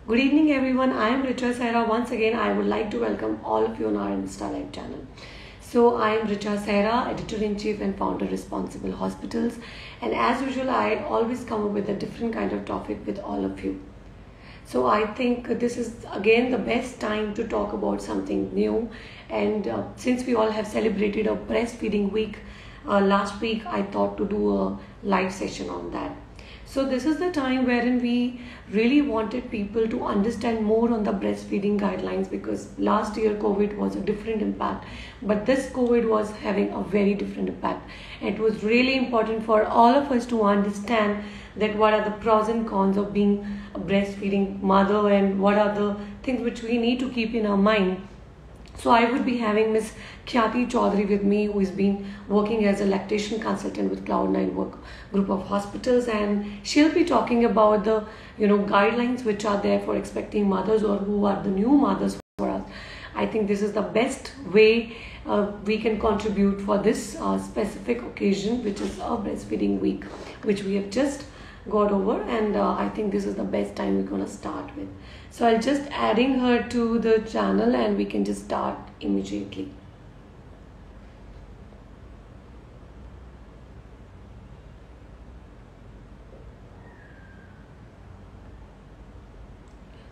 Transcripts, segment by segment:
Good evening, everyone. I am Richa Saira. Once again, I would like to welcome all of you on our Insta Live channel. So, I am Richa Saira, Editor in Chief and Founder Responsible Hospitals. And as usual, I always come up with a different kind of topic with all of you. So, I think this is again the best time to talk about something new. And since we all have celebrated a breastfeeding week last week, I thought to do a live session on that. So this is the time wherein we really wanted people to understand more on the breastfeeding guidelines, because last year COVID was a different impact, but this COVID was having a very different impact. It was really important for all of us to understand that what are the pros and cons of being a breastfeeding mother and what are the things which we need to keep in our mind. So I would be having Miss Khyati Chaudhary with me, who has been working as a lactation consultant with Cloud9 work group of hospitals, and she'll be talking about the guidelines which are there for expecting mothers or who are the new mothers for us. I think this is the best way we can contribute for this specific occasion, which is a breastfeeding week, which we have just got over, and I think this is the best time we're gonna start with. So I'll just adding her to the channel and we can just start immediately.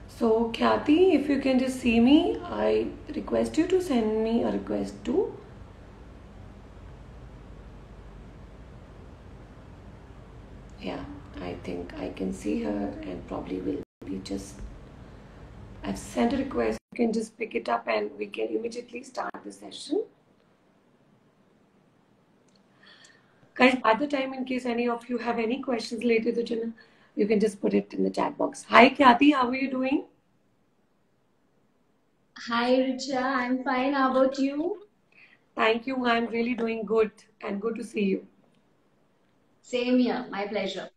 So Khyati, if you can just see me, I request you to send me a request too. Yeah, I think I can see her and probably will be just, I've sent a request. You can just pick it up and we can immediately start the session. Guys, at the time, in case any of you have any questions related to channel, you can just put it in the chat box. Hi Khyati, how are you doing? Hi Richa, I'm fine. How about you? Thank you. I'm really doing good and good to see you. Same here, my pleasure.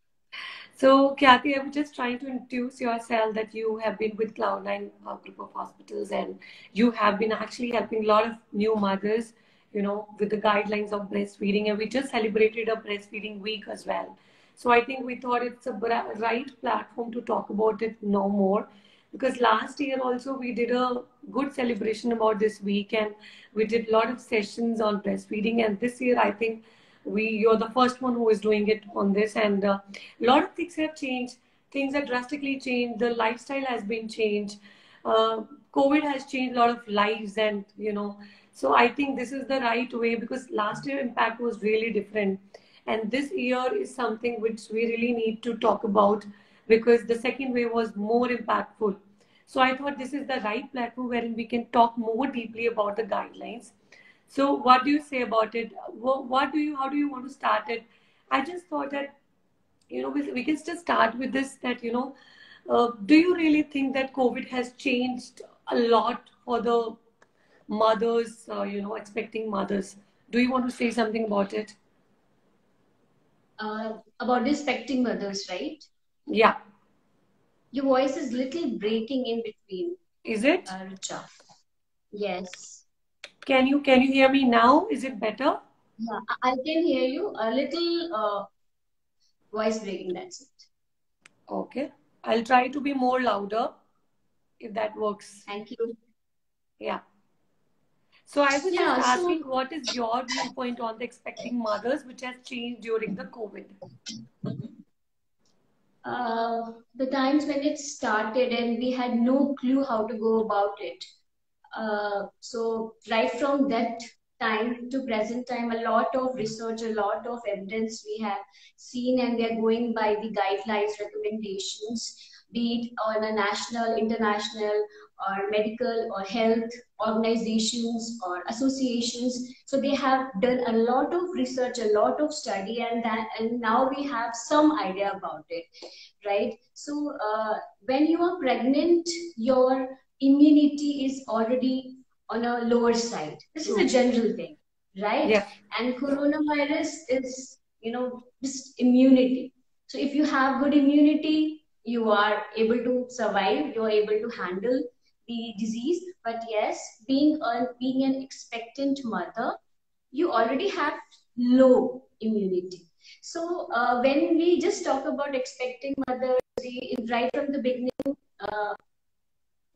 So, Khyati, I was just trying to introduce yourself that you have been with Cloud9 group of hospitals, and you have been actually helping a lot of new mothers, with the guidelines of breastfeeding. And we just celebrated a breastfeeding week as well. So I think we thought it's a right platform to talk about it no more, because last year also we did a good celebration about this week, and we did a lot of sessions on breastfeeding. And this year, I think you're the first one who is doing it on this, and a lot of things have changed. Things have drastically changed. The lifestyle has been changed. uh, COVID has changed a lot of lives, and so I think this is the right way, because last year impact was really different, and this year is something which we really need to talk about, because the second wave was more impactful. So I thought this is the right platform wherein we can talk more deeply about the guidelines. So what do you say about it? How do you want to start it? I just thought that, we can just start with this, that, do you really think that COVID has changed a lot for the mothers, expecting mothers? Do you want to say something about it? About the expecting mothers, right? Yeah. Your voice is little breaking in between, Is it? Richa. Yes. Can you hear me now? Is it better? Yeah, I can hear you. A little voice breaking, that's it. Okay. I'll try to be more louder if that works. Thank you. Yeah. So I was Yeah, just so asking, what is your viewpoint on the expecting mothers, which has changed during the COVID? the times when it started and we had no clue how to go about it. So right from that time to present time, a lot of research, a lot of evidence we have seen, and they're going by the guidelines, recommendations, be it on a national, international, or medical or health organizations or associations. So they have done a lot of research, a lot of study, and now we have some idea about it, right? So when you are pregnant, your immunity is already on a lower side. This is a general thing, right? Yeah. And coronavirus is, just immunity. So if you have good immunity, you are able to survive, you are able to handle the disease. But yes, being an expectant mother, you already have low immunity. So when we just talk about expecting mothers, right from the beginning, uh,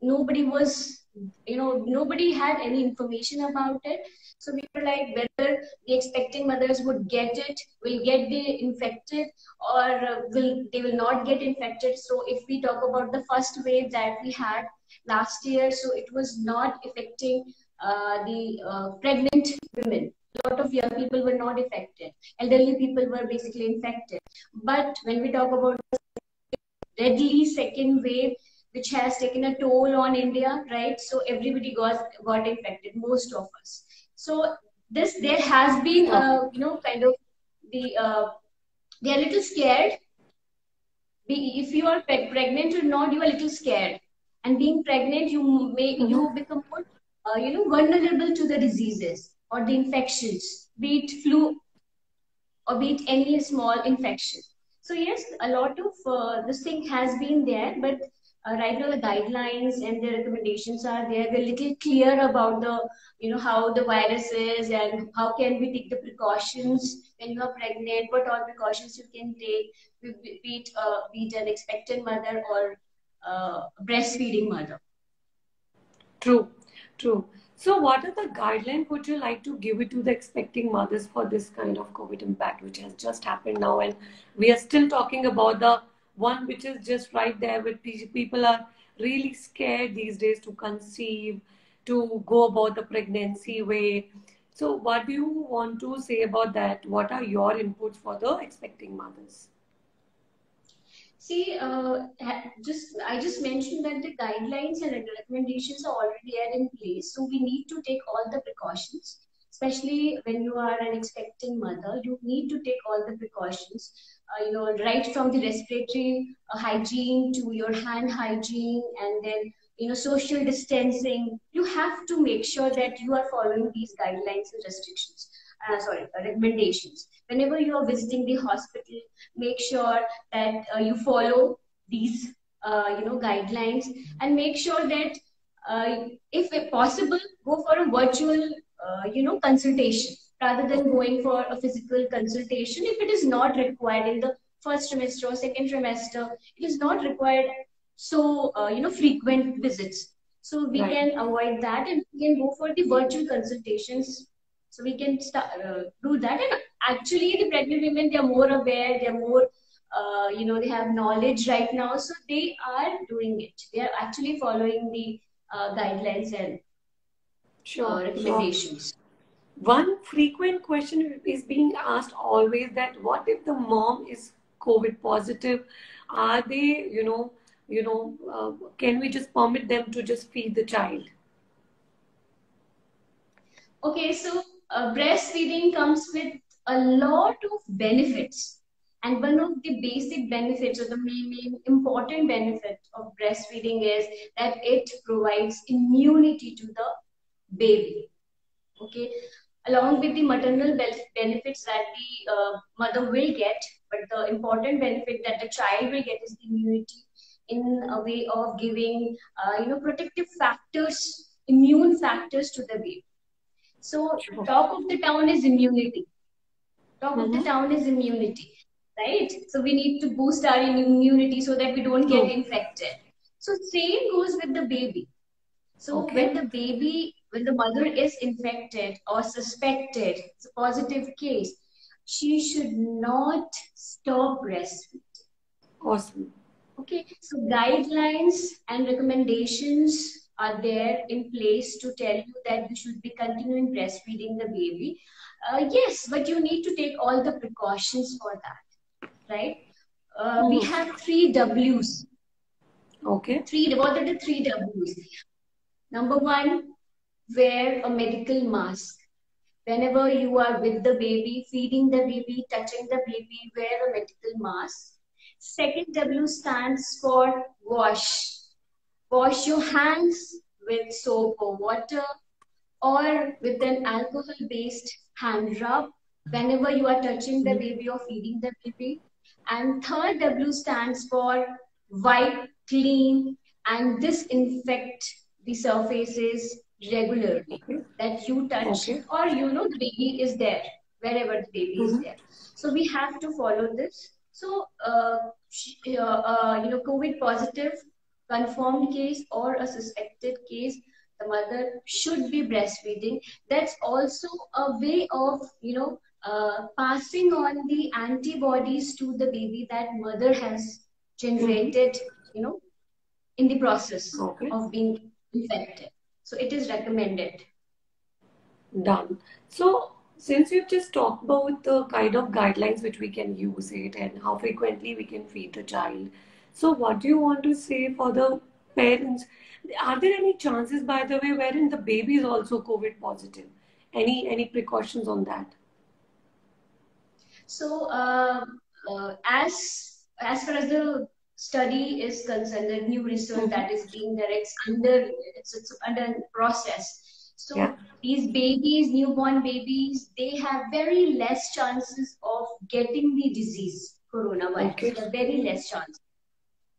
nobody was, nobody had any information about it. So we were like, whether the expecting mothers would get it, will get the infected, or will they will not get infected. So if we talk about the first wave that we had last year, so it was not affecting the pregnant women. A lot of young people were not affected. Elderly people were basically infected. But when we talk about deadly second wave, which has taken a toll on India, right? So everybody got infected, most of us. So this there has been kind of the they are a little scared. If you are pregnant or not, you are a little scared. And being pregnant, you become more vulnerable to the diseases or the infections, be it flu or be it any small infection. So yes, a lot of this thing has been there, but right now the guidelines and the recommendations are there. They're a little clear about the, how the virus is and how can we take the precautions when you are pregnant, what all precautions you can take, be it an expectant mother or breastfeeding mother. True, true. So, what are the guidelines would you like to give it to the expecting mothers for this kind of COVID impact, which has just happened now, and we are still talking about the one which is just right there, with people are really scared these days to conceive, to go about the pregnancy way. So, what do you want to say about that? What are your inputs for the expecting mothers? See, I just mentioned that the guidelines and recommendations are already there in place. So we need to take all the precautions, especially when you are an expecting mother. You need to take all the precautions. Right from the respiratory hygiene to your hand hygiene, and then social distancing. You have to make sure that you are following these guidelines and restrictions. Recommendations. Whenever you are visiting the hospital, make sure that you follow these guidelines, and make sure that if possible, go for a virtual consultation rather than going for a physical consultation. If it is not required in the first trimester or second trimester, it is not required so frequent visits. So we Right. can avoid that, and we can go for the virtual consultations. So we can do that. And actually, the pregnant women, they are more aware, they are more they have knowledge right now, so they are doing it. They are actually following the guidelines and Sure, sure. recommendations. One frequent question is being asked always, that what if the mom is COVID positive? Are they, can we just permit them to just feed the child? Okay, so breastfeeding comes with a lot of benefits. And one of the basic benefits, or the main important benefit of breastfeeding, is that it provides immunity to the baby. Okay, along with the maternal benefits that the mother will get, but the important benefit that the child will get is the immunity, in a way of giving protective factors, immune factors to the baby. So Sure. top of the town is immunity. Top of the Mm-hmm. town is immunity, right? So we need to boost our immunity so that we don't get True. infected. So same goes with the baby. So Okay. when the mother is infected or suspected, it's a positive case, she should not stop breastfeeding. Awesome. Okay, so guidelines and recommendations are there in place to tell you that you should be continuing breastfeeding the baby. Yes, but you need to take all the precautions for that, right? We Mm-hmm. have three W's. Okay. What are the three W's? Number one, wear a medical mask. Whenever you are with the baby, feeding the baby, touching the baby, wear a medical mask. Second W stands for wash. Wash your hands with soap or water, or with an alcohol based hand rub whenever you are touching the baby or feeding the baby. And third W stands for wipe, clean, and disinfect the surfaces regularly Okay. that you touch, Okay. or the baby is there, wherever the baby is Mm-hmm. there. So we have to follow this. So COVID positive confirmed case or a suspected case, the mother should be breastfeeding. That's also a way of, passing on the antibodies to the baby that mother has generated, you know, in the process Okay. of being infected. So it is recommended. Done. So, since you've just talked about the kind of guidelines which we can use it and how frequently we can feed the child, so what do you want to say for the parents? Are there any chances, by the way, wherein the baby is also COVID positive? Any precautions on that? So, as far as the study is concerned, the new research Mm-hmm. that is being there, it's under process. Yeah. So these babies, newborn babies, they have very less chances of getting the disease, coronavirus. Okay. They have very less chance.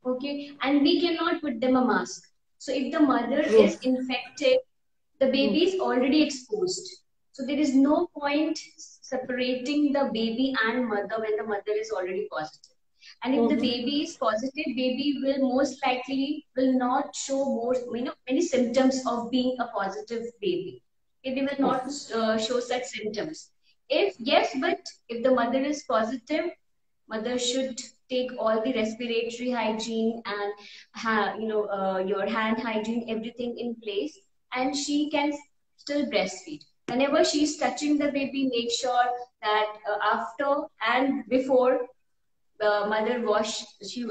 Okay, and we cannot put them a mask. So if the mother is Yes. infected, the baby Mm. is already exposed. So there is no point separating the baby and mother when the mother is already positive. And if the Mm-hmm. baby is positive, baby will most likely will not show more, many symptoms of being a positive baby. Baby will not Okay. show such symptoms. If yes, but if the mother is positive, mother should take all the respiratory hygiene and your hand hygiene, everything in place, and she can still breastfeed. Whenever she's touching the baby, make sure that after and before the mother she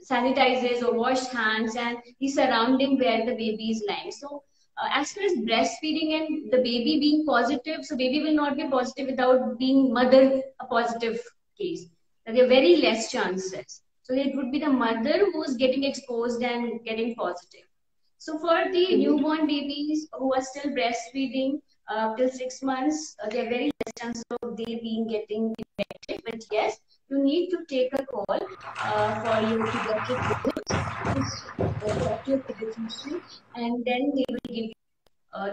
sanitizes or wash hands and the surrounding where the baby is lying. So as far as breastfeeding and the baby being positive, so baby will not be positive without being mother a positive case. There are very less chances. So it would be the mother who's getting exposed and getting positive. So for the Mm-hmm. newborn babies who are still breastfeeding till 6 months, there are very less chances of they being getting infected. But yes, you need to take a call for your pediatric visits. Just talk to your pediatrician, and then they will give you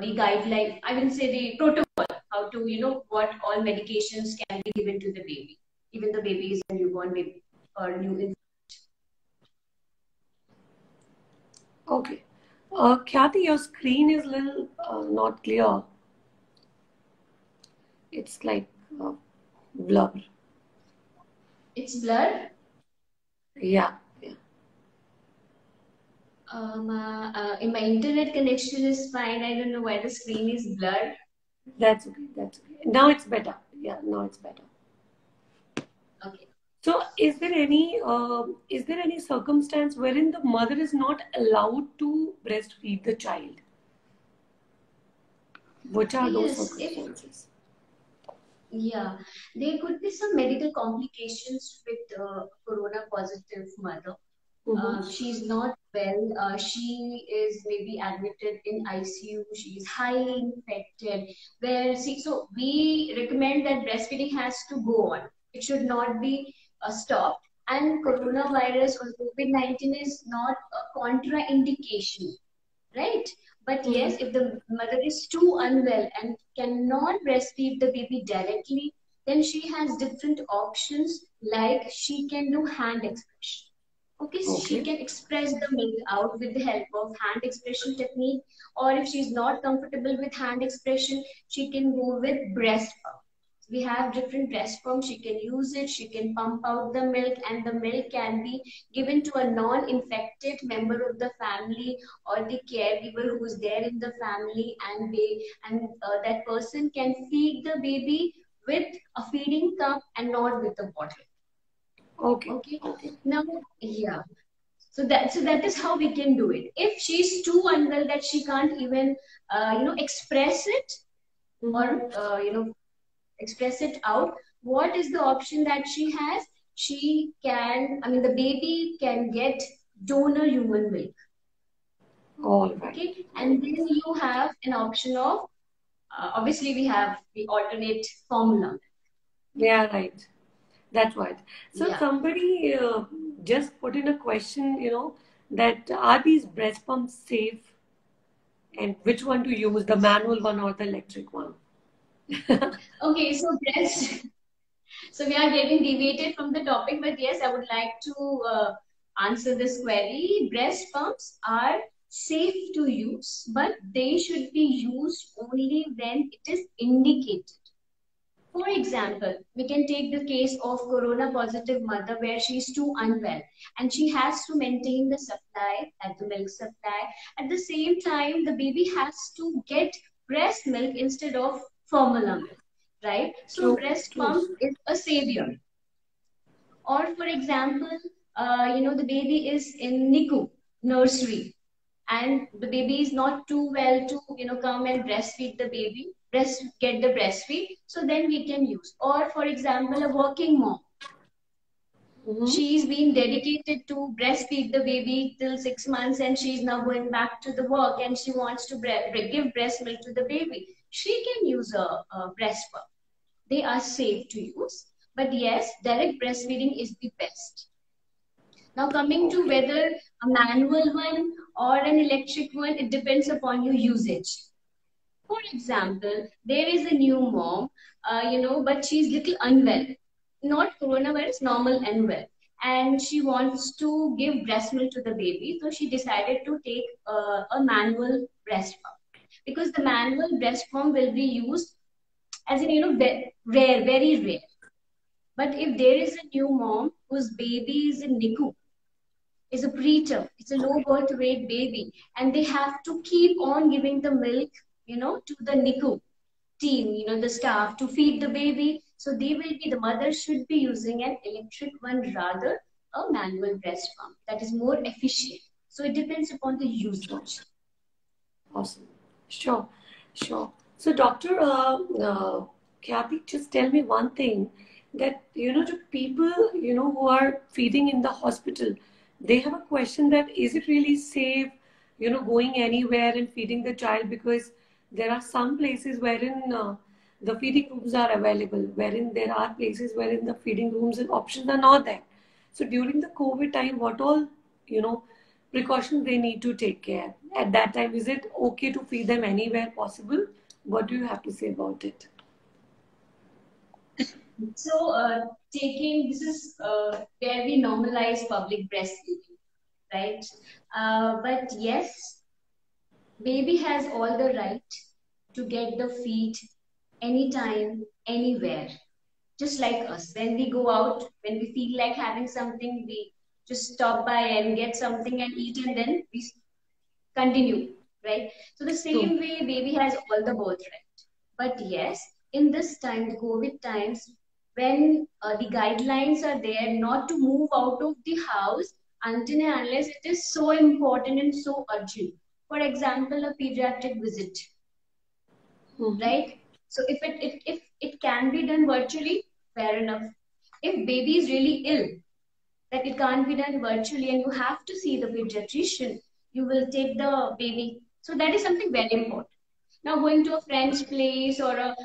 the guideline. I will say the protocol, how to, what all medications can be given to the baby, even the baby is a newborn baby or new. Okay. Khyati, your screen is little not clear. It's like blur. It's blurred. Yeah. Yeah. In my internet connection is fine. I don't know why the screen is blurred. That's okay. That's okay. Now it's better. Yeah. Now it's better. Okay. So, is there any circumstance wherein the mother is not allowed to breastfeed the child? Which are those Yes, if circumstances? yeah, there could be some medical complications with corona positive mother. Mm-hmm. She's not well. She is maybe admitted in ICU. She is highly infected. Where see, so we recommend that breastfeeding has to go on. It should not be stopped. And coronavirus or COVID-19 is not a contraindication, right? But yes, Mm-hmm. if the mother is too unwell and cannot breastfeed the baby directly, then she has different options, like she can do hand expression. Okay, so she Okay. can express the milk out with the help of hand expression technique, or if she's not comfortable with hand expression, she can go with breast pump. We have different breast pumps. She can use it. She can pump out the milk, and the milk can be given to a non-infected member of the family or the caregiver who is there in the family, and that person can feed the baby with a feeding cup and not with a bottle. Okay. Okay. Okay. Now, yeah. So that is how we can do it. If she's too unwell that she can't even express it or Mm-hmm. express it out, what is the option that she has? She can, I mean, the baby can get donor human milk. All right. Okay, All and right. then you have an option of obviously we have the alternate formula. Yeah. Right. That's right. So Yeah. somebody just put in a question, that are these breast pumps safe and which one to use, the manual one or the electric one? Okay, so breast. So we are getting deviated from the topic, but yes, I would like to answer this query. Breast pumps are safe to use, but they should be used only when it is indicated. For example, we can take the case of corona positive mother where she is too unwell and she has to maintain the supply at the milk supply. At the same time, the baby has to get breast milk instead of formula milk, right? So True, breast true. pump is a savior. Or for example, the baby is in NICU, nursery, and the baby is not too well to, come and breastfeed the baby, get the breastfeed. So then we can use. Or for example, a working mom. Mm-hmm. She's been dedicated to breastfeed the baby till 6 months and she's now going back to the work and she wants to give breast milk to the baby. She can use a breast pump. They are safe to use. But yes, direct breastfeeding is the best. Now, coming to Okay. whether a manual one or an electric one, it depends upon your usage. For example, there is a new mom, but she's little unwell, not coronavirus, normal and well, and she wants to give breast milk to the baby. So she decided to take a manual breast pump because the manual breast pump will be used as in rare, very rare. But if there is a new mom whose baby is in NICU, is a preterm, it's a low Okay. birth weight baby, and they have to keep on giving the milk, to the NICU team, the staff to feed the baby. So the mother should be using an electric one rather a manual breast pump. That is more efficient. So it depends upon the Sure. usage. Awesome. Sure. Sure. So, Doctor Kathy, just tell me one thing that, to people, who are feeding in the hospital, they have a question that is it really safe, going anywhere and feeding the child, because there are some places wherein the feeding rooms are available, wherein there are places wherein the feeding rooms and options are not there. So during the COVID time, what all, precautions they need to take care at that time? Is it okay to feed them anywhere possible? What do you have to say about it? So taking this is where we normalize public breastfeeding, right? But yes, baby has all the right to get the feed anytime, anywhere, just like us. When we go out, when we feel like having something, we just stop by and get something and eat, and then we continue, right? So the True. same way, baby has all the birthright. But yes, in this time, the COVID times, when the guidelines are there not to move out of the house until and unless it is so important and so urgent. For example, a pediatric visit, Mm-hmm. right? So if it can be done virtually, fair enough. If baby is really ill, that it can't be done virtually and you have to see the pediatrician, you will take the baby. So that is something very important. Now going to a friend's place or a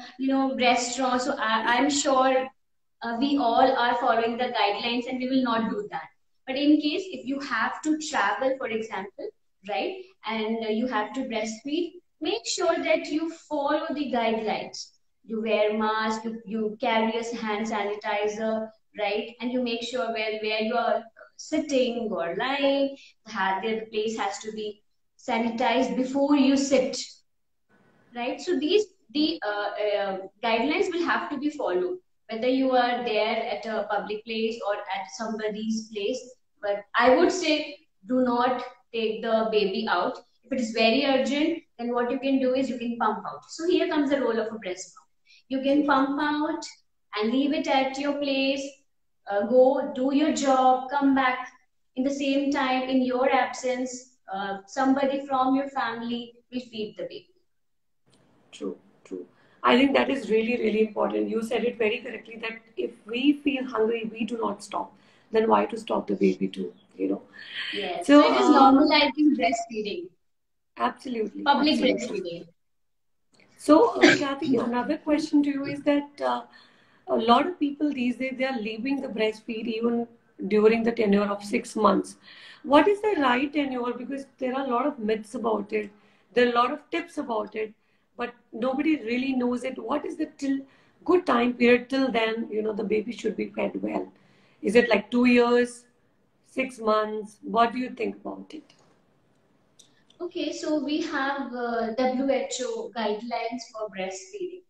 restaurant, so I'm sure we all are following the guidelines and we will not do that. But in case if you have to travel, for example, right, and you have to breastfeed, make sure that you follow the guidelines. You wear mask, you carry a hand sanitizer, right, and you make sure where you are sitting or lying, the place has to be sanitized before you sit, right? So these the guidelines will have to be followed, whether you are there at a public place or at somebody's place. But I would say do not take the baby out. If it is very urgent, then what you can do is you can pump out. So here comes the role of a breast pump. You can pump out and leave it at your place, go do your job, come back in the same time in your absence. Somebody from your family will feed the baby. True, true. I think that is really, really important. You said it very correctly that if we feel hungry, we do not stop. Then why to stop the baby too? Yes. So So, it is normalizing breastfeeding, absolutely, public absolutely. breastfeeding. So, Kathy, another question to you is that a lot of people these days they are leaving the breastfeed even during the tenure of 6 months. What is the right tenure? Because there are a lot of myths about it. There are a lot of tips about it, but nobody really knows it. What is the till good time period till then? The baby should be fed well. Is it like 2 years, 6 months? What do you think about it? Okay, so we have WHO guidelines for breastfeeding,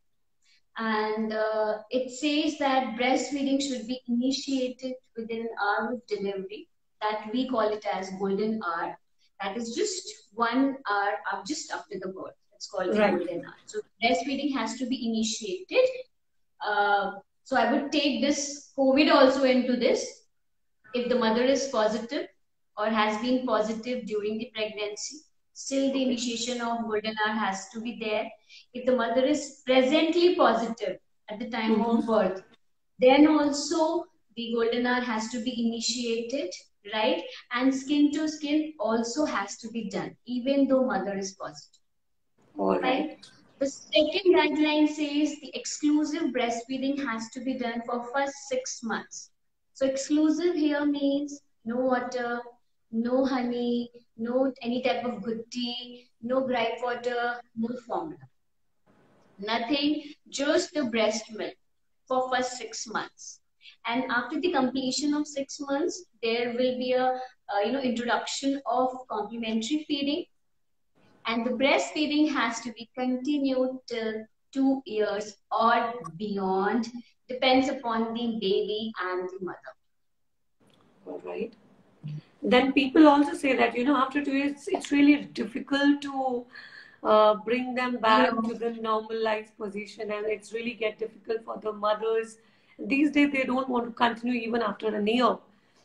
and it says that breastfeeding should be initiated within an hour of delivery. That we call it as golden hour. That is just 1 hour just after the birth. It's called the Right. golden hour. So breastfeeding has to be initiated. So I would take this COVID also into this. If the mother is positive or has been positive during the pregnancy, still the initiation of golden hour has to be there. If the mother is presently positive at the time of birth, then also the golden hour has to be initiated, right? And skin to skin also has to be done, even though mother is positive. All Right? right. The second guideline says the exclusive breastfeeding has to be done for first 6 months. So exclusive here means no water, no honey, no any type of good tea, no gripe water, no formula. Nothing, just the breast milk for first 6 months. And after the completion of 6 months, there will be a introduction of complementary feeding, and the breastfeeding has to be continued till 2 years or beyond, depends upon the baby and the mother. All right. Then people also say that, after 2 years, it's really difficult to bring them back to the normalized position, and it's really get difficult for the mothers. These days, they don't want to continue even after a year.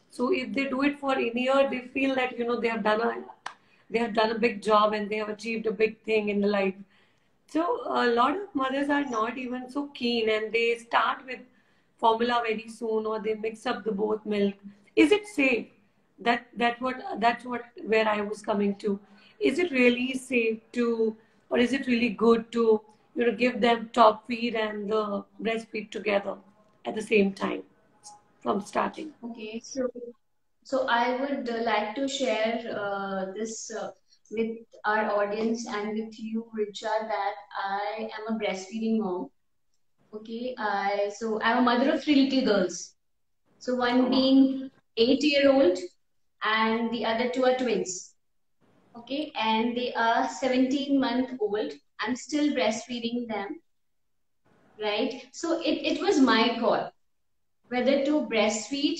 So if they do it for a year, they feel that, they have done a big job and they have achieved a big thing in the life. So a lot of mothers are not even so keen, and they start with formula very soon, or they mix up the both milk. Is it safe? That's what where I was coming to. Is it really safe to, or is it really good to, give them top feed and the breastfeed together at the same time from starting? Okay, so I would like to share this with our audience and with you, Richa, that I am a breastfeeding mom. Okay, I'm a mother of three little girls. So one being 8-year-old, and the other two are twins. Okay, and they are 17-month old. I'm still breastfeeding them, right? So it was my call whether to breastfeed,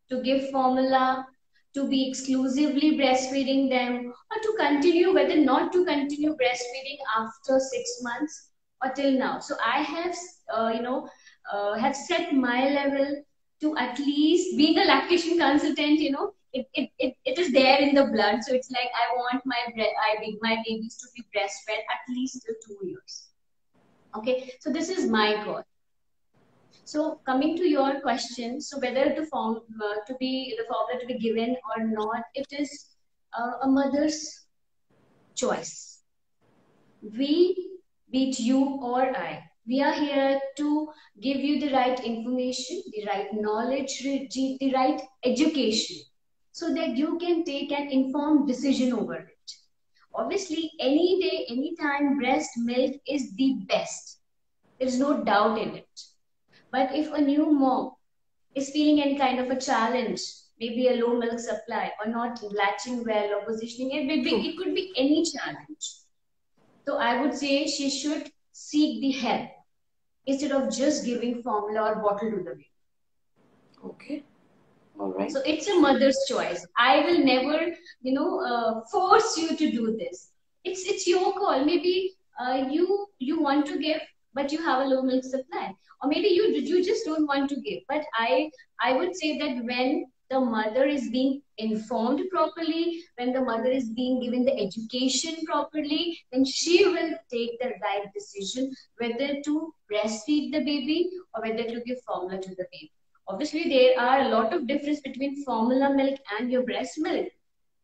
to give formula, to be exclusively breastfeeding them, or to continue, whether not to continue breastfeeding after 6 months or till now. So I have, have set my level to at least being a lactation consultant, it is there in the blood. So it's like I want my babies to be breastfed at least till 2 years. Okay, so this is my goal. So coming to your question, so whether the formula to be given or not, it is a mother's choice. We, be it you or I, we are here to give you the right information, the right knowledge, the right education, so that you can take an informed decision over it. Obviously, any day, anytime, breast milk is the best. There's no doubt in it. But if a new mom is feeling any kind of a challenge, maybe a low milk supply or not latching well or positioning it, it could be any challenge. So I would say she should seek the help instead of just giving formula or bottle to the baby. Okay. All right. So it's a mother's choice. I will never, force you to do this. It's your call. Maybe you want to give, but you have a low milk supply, or maybe you just don't want to give. But I would say that when the mother is being informed properly, when the mother is being given the education properly, then she will take the right decision whether to breastfeed the baby or whether to give formula to the baby. Obviously, there are a lot of difference between formula milk and your breast milk,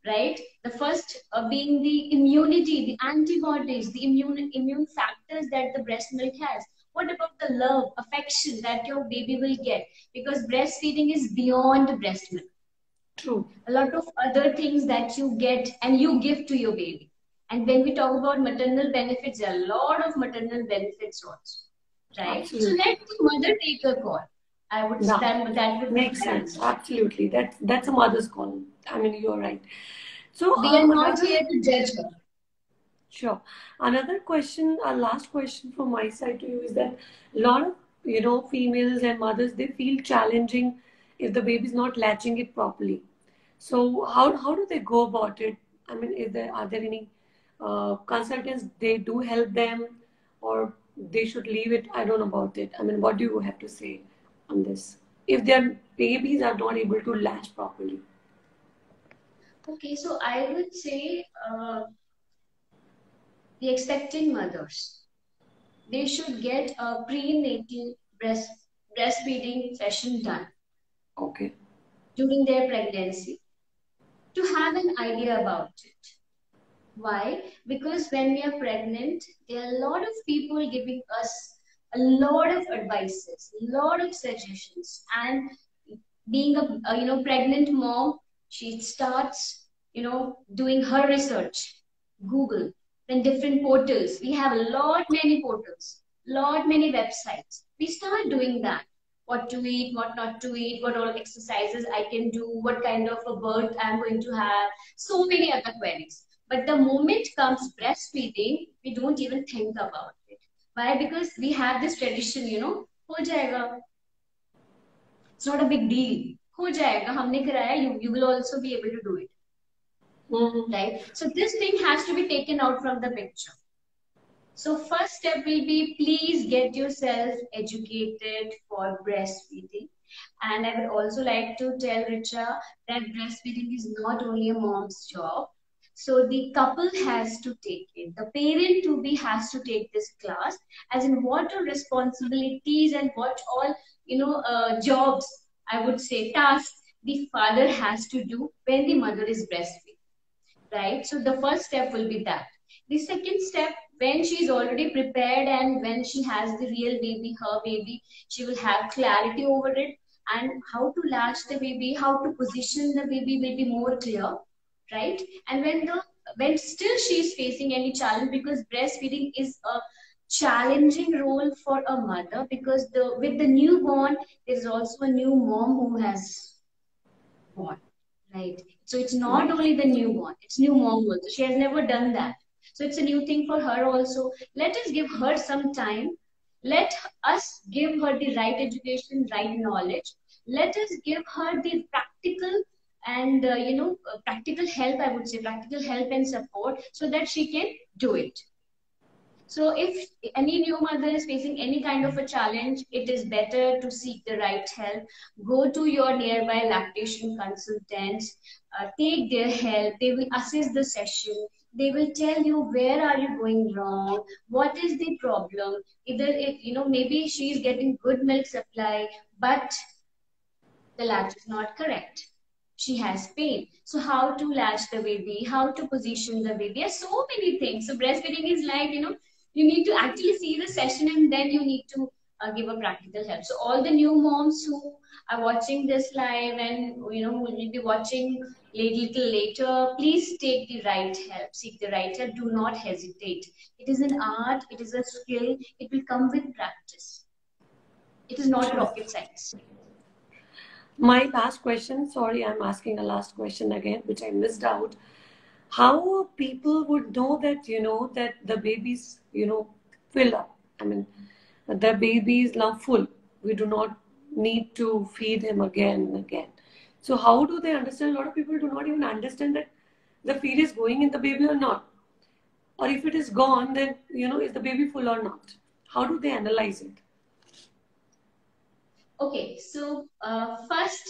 right? The first being the immunity, the antibodies, the immune factors that the breast milk has. What about the love, affection that your baby will get? Because breastfeeding is beyond breast milk. True. A lot of other things that you get and you give to your baby. And when we talk about maternal benefits, there are a lot of maternal benefits also, right? Absolutely. So let the mother take a call. I would Yeah, that would be makes my sense. answer. Absolutely. That's a mother's call. I mean, you're right. So We are not another here to judge her. Sure. Another question, a last question from my side to you is that a lot of, females and mothers, they feel challenging if the baby is not latching it properly. So how do they go about it? I mean, are there any consultants they do help them, or they should leave it? I don't know about it. I mean, what do you have to say on this? If their babies are not able to latch properly. Okay, so I would say the expecting mothers, they should get a prenatal breastfeeding session done Okay. during their pregnancy to have an idea about it. Why? Because when we are pregnant, there are a lot of people giving us a lot of advices, a lot of suggestions, and being a pregnant mom, she starts doing her research, Google, then different portals. We have a lot many portals, lot many websites. We start doing that. What to eat, what not to eat, what all exercises I can do, what kind of a birth I'm going to have, so many other queries. But the moment comes breastfeeding, we don't even think about it. Why? Because we have this tradition, हो जाएगा, it's not a big deal. हो जाएगा, हमने कराया, you will also be able to do it, Mm-hmm. right? So this thing has to be taken out from the picture. So first step will be, please get yourself educated for breastfeeding. And I would also like to tell Richa that breastfeeding is not only a mom's job. So the couple has to take it. The parent to be has to take this class, as in what are responsibilities and what all jobs, I would say tasks, the father has to do when the mother is breastfeeding, right? So the first step will be that. The second step, when she is already prepared and when she has the real baby, her baby, she will have clarity over it, and how to latch the baby, how to position the baby will be more clear, right? And when still she is facing any challenge, because breastfeeding is a challenging role for a mother, because the with the newborn there is also a new mom who has born, right? So it's not Right. only the newborn, it's new mom also. She has never done that. So it's a new thing for her also. Let us give her some time. Let us give her the right education, right knowledge. Let us give her the practical and practical help. I would say practical help and support so that she can do it. So if any new mother is facing any kind of a challenge, it is better to seek the right help. Go to your nearby lactation consultants, take their help. They will assess the session. They will tell you where are you going wrong, what is the problem. Either maybe she is getting good milk supply, but the latch is not correct. She has pain. So how to latch the baby, how to position the baby. There's so many things. So breastfeeding is like, you need to actually see the session and then you need to give a practical help. So all the new moms who are watching this live and who will be watching little later, please take the right help, seek the right help. Do not hesitate. It is an art, it is a skill, it will come with practice. It is not a Sure. rocket science. My last question, sorry, I'm asking a last question again, which I missed out. How people would know that, that the baby's, fill up? I mean, the baby is now full. We do not need to feed him again and again. So how do they understand? A lot of people do not even understand that the feed is going in the baby or not. Or if it is gone, then, is the baby full or not? How do they analyze it? Okay, so first